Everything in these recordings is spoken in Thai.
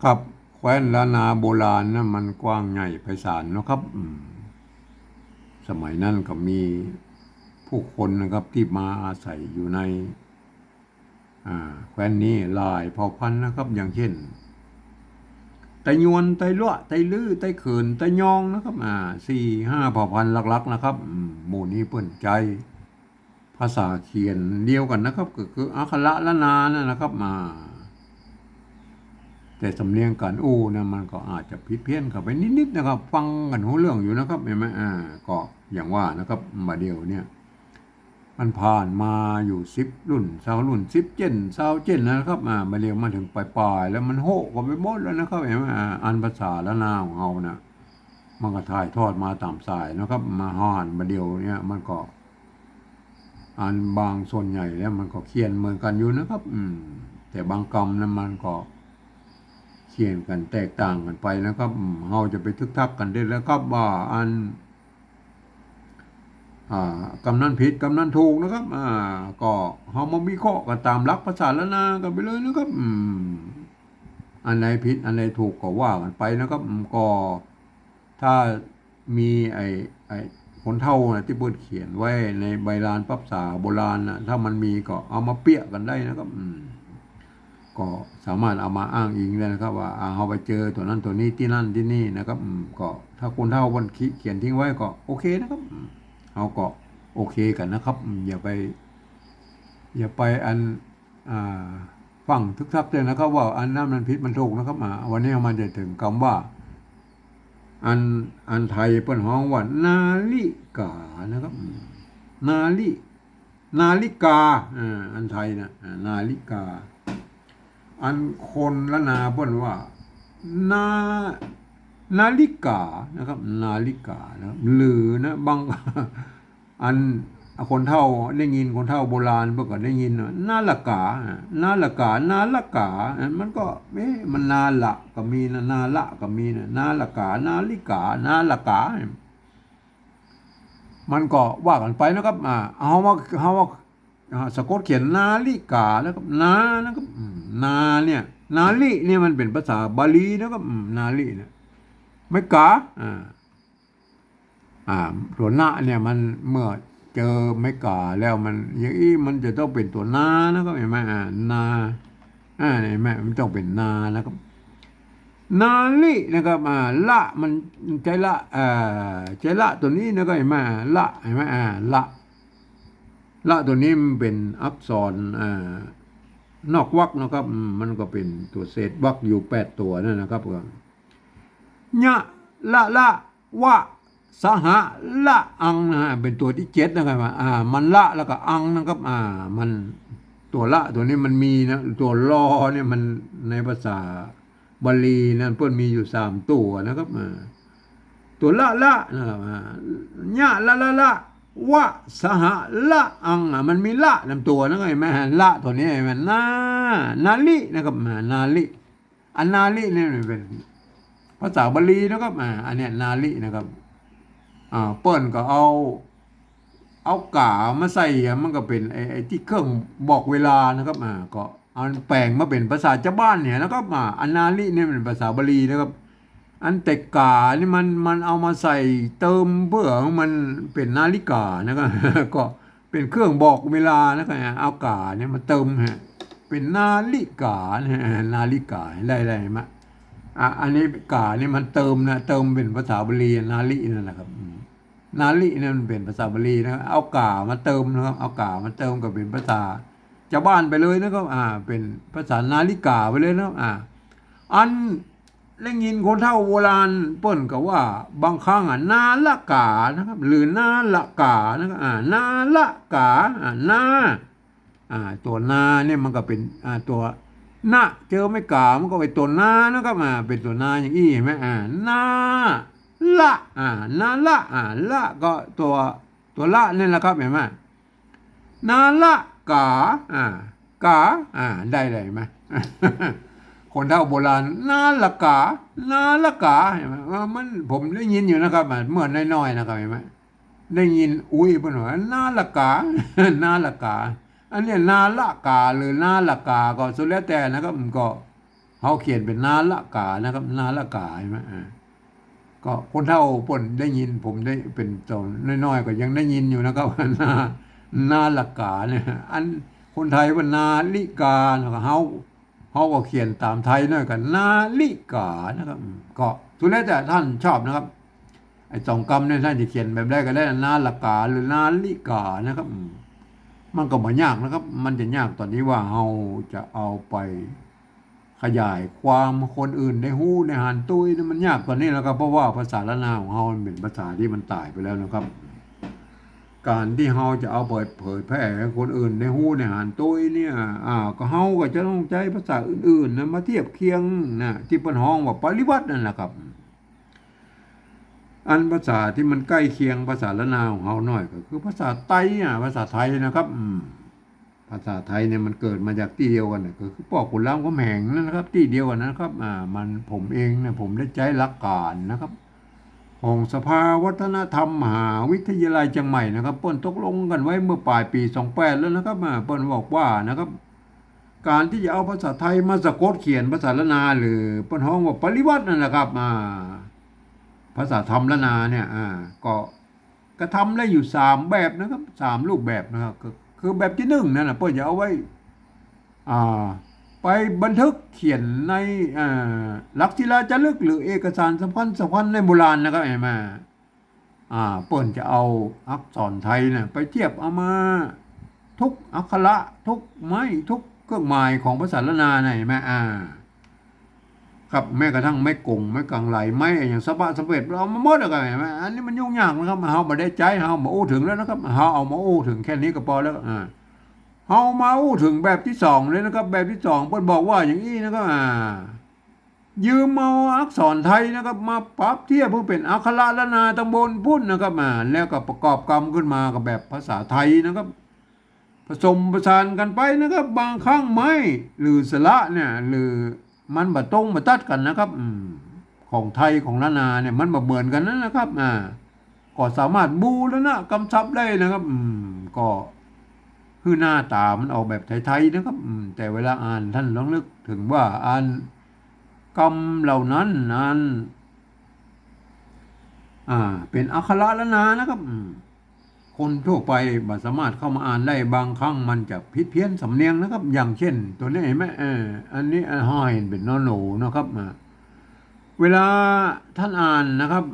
ครับแคว้นล้านนาโบราณนะมันกว้างใหญ่ไพศาลนะครับสมัยนั้นก็มีผู้คนนะครับที่มาอาศัยอยู่ในแคว้นนี้หลายเผ่าพันธุ์นะครับอย่างเช่นไตยวนไตลั่วไตลื้อไตเขินไตยองนะครับสี่ห้าเผ่าพันธุ์หลักๆนะครับหมู่นี้เปิ้นใจภาษาเขียนเดียวกันนะครับก็คืออักขระละนานั่นนะครับแต่สำเนียงการอู้เนี่ยมันก็อาจจะผิดเพี้ยนเข้าไปนิดๆนะครับฟังกันหูเรื่องอยู่นะครับเห็นไหมก็อย่างว่านะครับมาเดียวเนี่ยมันผ่านมาอยู่10 รุ่น20 รุ่น10 เจน20 เจนนะครับมาเดียวมาถึงปลายๆแล้วมันโหก็ไปหมดแล้วนะครับเห็นไหมอันภาษาละนาของเรานะมันก็ถ่ายทอดมาตามสายนะครับมาห่านมาเดียวเนี่ยมันก็อันบางส่วนใหญ่แล้วมันก็เขียนเหมือนกันอยู่นะครับแต่บางคำนั้นมันก็เขียนกันแตกต่างกันไปนะครับเราจะไปทึกทักกันได้แล้วครับว่าอันกำนันผิดกำนันถูกนะครับก็เรามาวิเคราะห์กันตามหลักภาษาละนากันไปเลยนะครับอันไหนผิดอันไหนถูกก็ว่ากันไปนะครับก็ถ้ามีไอ้คนเฒ่านะที่เปิดเขียนไว้ในใบลานปับษาโบราณนะถ้ามันมีก็เอามาเปี้ยกันได้นะครับก็สามารถเอามาอ้างอิงได้นะครับว่าเราไปเจอตัวนั้นตัวนี้ที่นั่นที่นี่นะครับก็ถ้าคนเฒ่าวันเขียนทิ้งไว้ก็โอเคนะครับเราก็โอเคกันนะครับอย่าไปอันฟังทึกทักเลยนะครับว่าอันนั้นมันผิดมันถูกนะครับวันนี้มันจะถึงคำว่าอันไทยเปิ้นฮ้องว่านาฬิกานะครับนาฬินาฬิกาอันไทยนะนาฬิกาอันคนละนาเปิ้นว่านานาฬิกานะครับนาฬิกานะหรือนะบางอันคนเฒ่าได้ยินคนเฒ่าโบราณเพิ่นก็ได้ยินนาฬิกานาฬิกานาฬิกามันก็มันนาละก็มีนะนาละก็มีนะนาฬิกานาฬิกานาฬิกามันก็ว่ากันไปนะครับเอาว่าสะกดเขียนนาฬิกาแล้วก็นานะครับนาเนี่ยนาลิเนี่ยมันเป็นภาษาบาลีนะครับนาลิเนี่ยไม่กาตัวนาเนี่ยมันเมื่อเจอไม่กาแล้วมันอย่างนี้มันจะต้องเป็นตัวนานะครับเห็นไหมนาเห็นไหมมันต้องเป็นนานะครับนาลินะครับละมันใจละใจละตัวนี้นะครับเห็นไหมละเห็นไหมละตัวนี้มันเป็นอักษรนอกวรรคนะครับมันก็เป็นตัวเศษวรรคอยู่8 ตัวนั่นนะครับญะละวะสหะละอังนะเป็นตัวที่7นะครับมันละแล้วก็อังนะครับมันตัวละตัวนี้มันมีนะตัวรอเนี่ยมันในภาษาบาลีนั่นเพิ่นมีอยู่3 ตัวนะครับตัวละนะครับญะละวะสหะละอังมันมีละนำตัวนะครับเห็นไหมละตัวนี้เห็นไหมนาลินะครับนาลิอันนาลิเนี่ยเป็นภาษาบาลีนะครับอันเนี้ยนาลินะครับเปิ้นก็เอากามาใส่มันก็เป็นไอ้ที่เครื่องบอกเวลานะครับก็เอาแปลงมาเป็นภาษาชาวบ้านเนี่ยนะครับอันนาลิเนี่ยเป็นภาษาบาลีนะครับอันแต่กานี่มันเอามาใส่เติมเพื่อมันเป็นนาฬิกานะครับก็เป็นเครื่องบอกเวลานะครับเอากาเนี่ยมาเติมเป็นนาฬิกานาฬิกาได้ไหมอันนี้กานี่มันเติมเป็นภาษาบาลีนาลินั่นแหละครับนาลิเนี่ยมันเป็นภาษาบาลีนะเอากามาเติมนะครับเอากามาเติมก็เป็นภาษาชาวบ้านไปเลยนะครับเป็นภาษานาฬิกาไปเลยนะครับอันเล่งยินคนเฒ่าโบราณเปิ้นก็ว่าบางครั้งนาละกานะครับหรือนาละกานะครับนาละกานาตัวนาเนี่ยมันก็เป็นตัวนาเจอไม่กามันก็เป็นตัวนานะครับเป็นตัวนาอย่างอี้เห็นไหมนาละนาละละก็ตัวละนี่แหละครับเห็นไหมนาละกากาได้เลยไหม คนเฒ่าโบราณนาละกานาละกาเห็นไหมมันผมได้ยินอยู่นะครับเมื่อน้อยๆนะครับเห็นไหมได้ยินอุ้ยเพิ่นว่านาละกา นาละกาอันนี้นาละกาหรือนาละกาก็สุดแล้วแต่นะครับก็ เขาเขียนเป็นนาละกานะครับนาละกาใช่ไหมก็คนเฒ่าป่นได้ยินผมได้เป็นตอนน้อยๆก็ยังได้ยินอยู่นะครับว่านาละกาเนี่ยอันคนไทยว่านาลิกานะครับเขาก็เขียนตามไทยหน่อยกันนาลิกานะครับก็ทุแล้วแต่ท่านชอบนะครับไอ้สองคำเนี่ยท่านจะเขียนแบบได้ก็ได้นาละกาหรือนาลิกานะครับมันก็ไม่ยากนะครับ มันจะยากตอนนี้ว่าเราจะเอาไปขยายความคนอื่นได้ฮู้ในหันตุ้ยนี่มันยากกว่านี้แล้วครับเพราะว่าภาษาละนาของเรามันเป็นภาษาที่มันตายไปแล้วนะครับ การที่เราจะเอาเผยแพร่ให้คนอื่นได้ฮู้ในหันตุ้ยเนี่ยก็เราก็จะต้องใช้ภาษาอื่นๆนะมาเทียบเคียงนะที่เปิ้นฮ้องว่าปริวัตินั่นแหละครับ อันภาษาที่มันใกล้เคียงภาษาละนาของเราหน่อยก็คือภาษาไทยภาษาไทยนะครับภาษาไทยเนี่ยมันเกิดมาจากที่เดียวกันก็คือปอกขุนรามคำแหงนั่นนะครับที่เดียวกันนะครับมันผมเองเนี่ยผมได้ใช้หลักการนะครับของสภาวัฒนธรรมมหาวิทยาลัยเชียงใหม่นะครับเปิ้นตกลงกันไว้เมื่อปลายปี28แล้วนะครับเปิ้นบอกว่านะครับการที่จะเอาภาษาไทยมาสะกดเขียนภาษาละนาหรือเปิ้นฮ้องว่าปริวัตินั่นแหละครับภาษาธรรมละนาเนี่ยก็กระทำได้อยู่3 แบบนะครับ3 รูปแบบนะครับคือแบบที่1นั่นนะเพื่อจะเอาไว้ไปบันทึกเขียนในหลักศิลาจารึกหรือเอกสารสำคัญในโบราณนะครับเห็นไหมเปิ้นจะเอาอักษรไทยเนี่ยไปเทียบเอามาทุกอักขระทุกไม้ทุกเครื่องหมายของภาษาละนาเนี่ยเห็นไหมครับแม้กระทั่งไม่กงไม่กังไหลไม่อย่างสะบะสะเพ็ดเรามาหมดเลยไหมอันนี้มันยุ่งยากนะครับเฮามาได้ใจเฮามาอู้ถึงแล้วนะครับเฮาเอามาอู้ถึงแค่นี้ก็พอแล้วเฮามาอู้ถึงแบบที่2เลยนะครับแบบที่2เพิ่นบอกว่าอย่างนี้นะครับยืมเอาอักษรไทยนะครับมาปรับเทียบเพื่อเป็นอักขระละนาตำบลพุ่นนะครับแล้วก็ประกอบกรรมขึ้นมากับแบบภาษาไทยนะครับผสมผสานกันไปนะครับบางครั้งไม่หรือสระเนี่ยหรือมันบะตรงบะตัดกันนะครับของไทยของละนาเนี่ยมันบ่เหมือนกันนะครับก็สามารถบูรณะกำชับได้นะครับก็คือหน้าตามันออกแบบไทยๆนะครับแต่เวลาอ่านท่านลองนึกถึงว่าอ่านคำเหล่านั้นเป็นอักขระละนานะครับคนทั่วไปบ่สามารถเข้ามาอ่านได้บางครั้งมันจะผิดเพี้ยนสำเนียงนะครับ อย่างเช่น ตัวนี้เห็นไหมอันนี้ห้อยเป็นนอหนูนะครับเวลาท่านอ่านนะครับ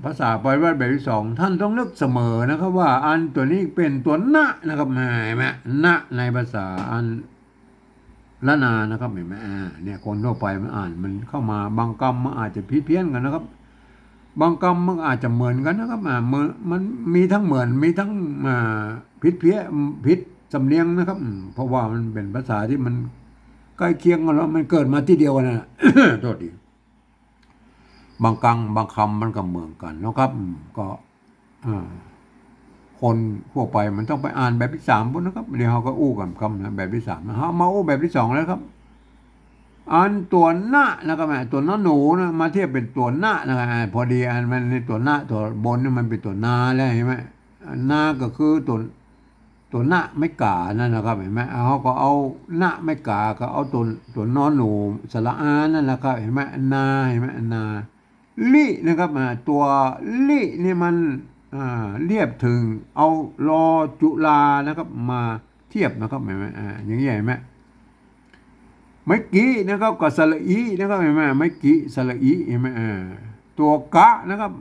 ภาษาปริวัติแบบที่2ท่านต้องนึกเสมอนะครับว่าอันตัวนี้เป็นตัวนะนะครับเห็นไหมนะในภาษาอันละนานะครับเห็นไหมเนี่ยคนทั่วไปมันอ่านมันเข้ามาบางคำมันอาจจะผิดเพี้ยนกันนะครับบางคำมันอาจจะเหมือนกันนะครับมันมีทั้งเหมือนมีทั้งผิดเพี้ยผิดสำเนียงนะครับเพราะว่ามันเป็นภาษาที่มันใกล้เคียงกันแล้วมันเกิดมาที่เดียวกันนะ โทษดีบางคำมันก็เหมือนกันนะครับก็คนทั่วไปมันต้องไปอ่านแบบที่3พุ่นนะครับเดี๋ยวเขาก็อู้กันคำนะแบบที่3นะฮะมาอู้แบบที่2แล้วครับอันตัวหน้านะครับตัวน้าหนูนะมาเทียบเป็นตัวหน้านะครับพอดีอันมันในตัวหน้าตัวบนนี่มันเป็นตัวนาแล้วเห็นไหมนาก็คือตัวหน้าไม่กานั่นนะครับเห็นไหมเขาก็เอาหน้าไม่กาก็เอาตัวนอนหนูสระอานั่นแหละครับเห็นไหมนาเห็นไหมนาลินะครับตัวลินี่มันเรียบถึงเอารอจุลานะครับมาเทียบนะครับเห็นไหมอย่างนี้เห็นไหมไม่กี้นะครับกับสระอีนะครับเห็นไหมไม่กี้สระอีเห็นไหมตัวกะนะครับ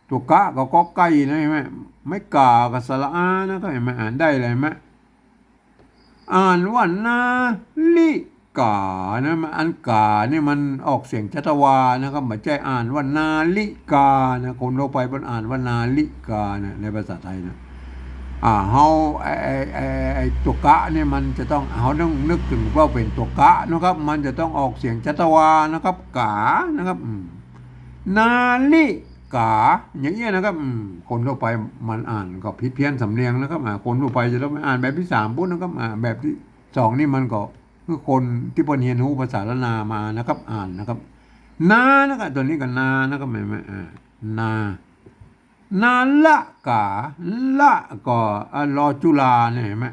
ตัวกะกับกอไก่นะเห็นไหมไม่กากับสระอานะครับเห็นไหมอ่านได้เลยไหมอ่านว่านาลิกานะอันกานี่มันออกเสียงจัตวานะครับไม่ใช่อ่านว่านาลิกานะคนทั่วไปมันอ่านว่านาลิกานะในภาษาไทยนะเฮาไอตัวกะเนี่ยมันจะต้องเฮาต้องนึกถึงว่าเป็นตัวกะนะครับมันจะต้องออกเสียงจัตวานะครับกานะครับนาลิกาอย่างเงี้ยนะครับคนทั่วไปมันอ่านก็ผิดเพี้ยนสำเนียงนะครับคนทั่วไปจะต้องไปอ่านแบบที่3ปุ๊บนะครับแบบที่2นี่มันก็คือคนที่เพิ่นเรียนรู้ภาษาละนามานะครับอ่านนะครับนานะครับตัวนี้ก็นานะครับเห็นไหมนาละกาละก็รอจุลาเนี่ยเห็นไหม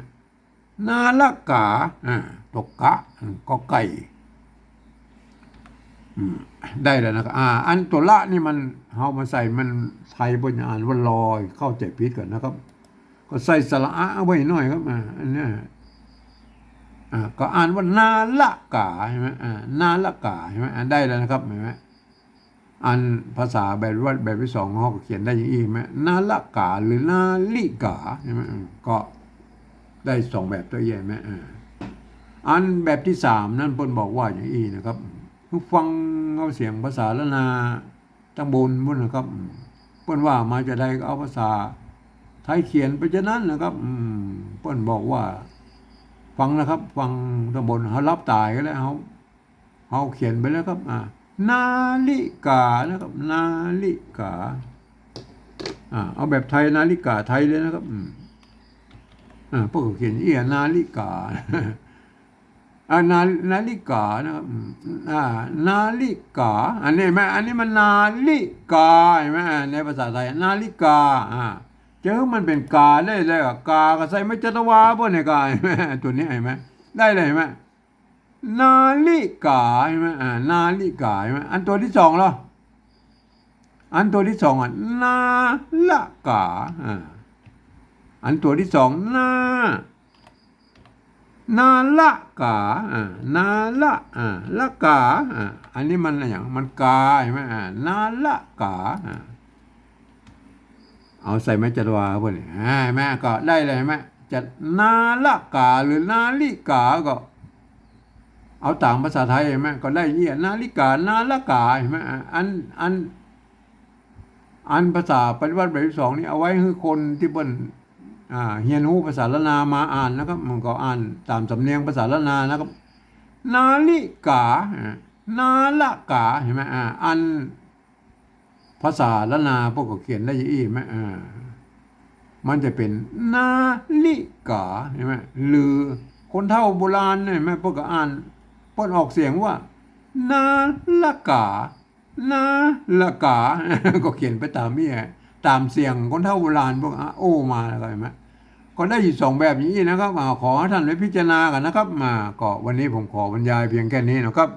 นาละกาตกกะก็ไก่ ได้แล้วนะครับอันตัวละนี่มันเฮามาใส่มันไทยบนอ่านว่าลอยเข้าใจผิดก่อนนะครับ ก็ใส่สระอะไว้หน่อยครับอันเนี้ยก็อ่านว่านาละกาใช่ไหมนาละกาใช่ไหมได้แล้วนะครับเห็นไหมอันภาษาแบบที่สองเขาก็เขียนได้อย่างนี้ไหมนาละกาหรือนาลิกาใช่ไหมก็ได้สองแบบตัวใหญ่ไหมอันแบบที่สามนั่นเพิ่นบอกว่าอย่างนี้นะครับฟังเอาเสียงภาษาละนาตั้งบนพุ่นนะครับเพิ่นว่ามาจะได้ก็เอาภาษาไทยเขียนไปจะนั้นนะครับเพิ่นบอกว่าฟังนะครับฟังตั้งบนเขารับตายก็แล้วเขาเขียนไปแล้วครับนาฬิกานะครับนาฬิกาเอาแบบไทยนาฬิกาไทยเลยนะครับพวกเขาเขียนนาฬิกานาฬิกานะครับนาฬิกาอันนี้ไหมอันนี้มันนาฬิกาใช่ไหมในภาษาไทยนาฬิกาเจอมันเป็นกาได้เลยกาก็ใส่ไม่จัตวาพวกเนี่ยกาใช่ไหมตัวนี้เห็นไหมได้เลยเห็นไหมนาฬิกาใช่ไหมนาฬิกาใช่ไหมอันตัวที่สองเหรออันตัวที่สองนาละกาอันตัวที่สองนาละกานาละละกาอันนี้มันอะไรอย่างมันกาใช่ไหมนาละกาเอาใส่ไม้จัตวาพวกนี้แม่ก็ได้เลยไหมจะนาละกาหรือนาลิกาก็เอาต่างภาษาไทยไหมก็ได้เยี่ยนาลิกานาละกาใช่ไหมอันภาษาปฏิวัติแบบที่สองนี่เอาไว้ให้คนที่เปิ้นเฮียนฮู้ภาษาละนามาอ่านนะครับมันก็อ่านตามสำเนียงภาษาละนานะครับนาลิกานาละกาเห็นไหมอันภาษาละนาพวกก็เขียนได้ยี่ไหมมันจะเป็นนาลิกาเห็นไหมหรือคนเฒ่าโบราณเนี่ยแม่พวกก็อ่านพวกออกเสียงว่านาละกานาละกา ก็เขียนไปตามนี่ตามเสียงคนเฒ่าโบราณพวกโอ้มาแล้วก็เห็นไหมก็ได้อยู่สองแบบนี้นะครับขอท่านไว้พิจารณากันนะครับก็วันนี้ผมขอบรรยายเพียงแค่นี้นะครับ